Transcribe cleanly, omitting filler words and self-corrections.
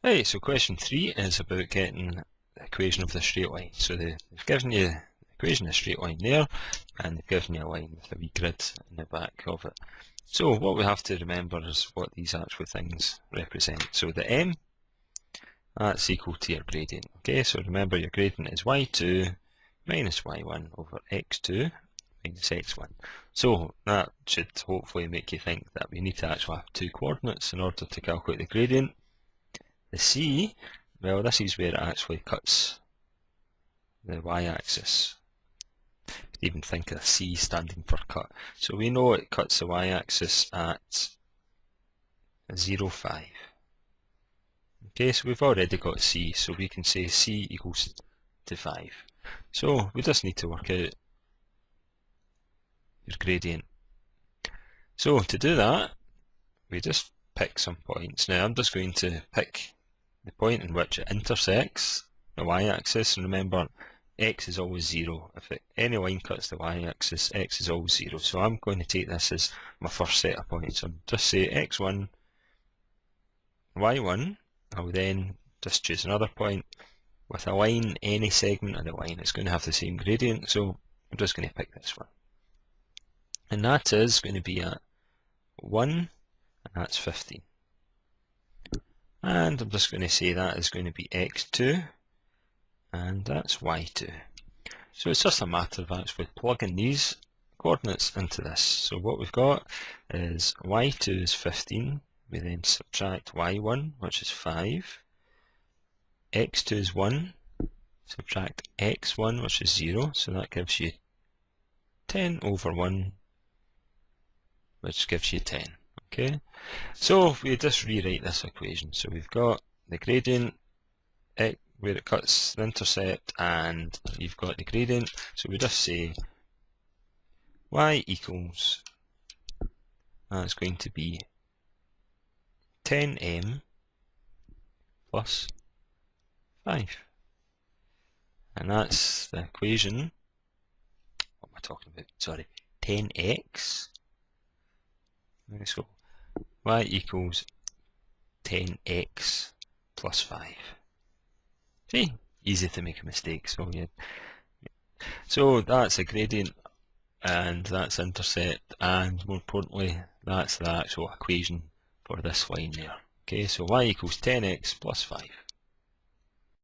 Right, so question 3 is about getting the equation of the straight line. So they've given you the equation of the straight line there, and they've given you a line with a wee grid in the back of it. So what we have to remember is what these actual things represent. So the m, that's equal to your gradient. Okay, so remember your gradient is y2 minus y1 over x2 minus x1. So that should hopefully make you think that we need to actually have two coordinates in order to calculate the gradient. The c, well, this is where it actually cuts the y-axis. Even think of C standing for cut. So we know it cuts the y-axis at 0, 5. Okay, so we've already got C, so we can say C equals to 5. So we just need to work out your gradient. So to do that, we just pick some points. Now I'm just going to pick the point in which it intersects the y-axis, and remember x is always 0. If any line cuts the y-axis, x is always 0. So I'm going to take this as my first set of points. I'll just say x1, y1. I will then just choose another point with a line, any segment of the line. It's going to have the same gradient, so I'm just going to pick this one. And that is going to be at 1, and that's 15. And I'm just going to say that is going to be x2, and that's y2. So it's just a matter of actually plugging these coordinates into this. So what we've got is y2 is 15, we then subtract y1, which is 5, x2 is 1, subtract x1, which is 0, so that gives you 10 over 1, which gives you 10. Okay, so we just rewrite this equation. So we've got the gradient where it cuts the intercept, and you've got the gradient. So we just say y equals, that's going to be 10m plus 5. And that's the equation, what am I talking about? Sorry, 10x. So y equals 10x plus 5. See, easy to make a mistake. So yeah, so that's a gradient, and that's intercept, and more importantly, that's the actual equation for this line there. Okay, so y equals 10x plus 5.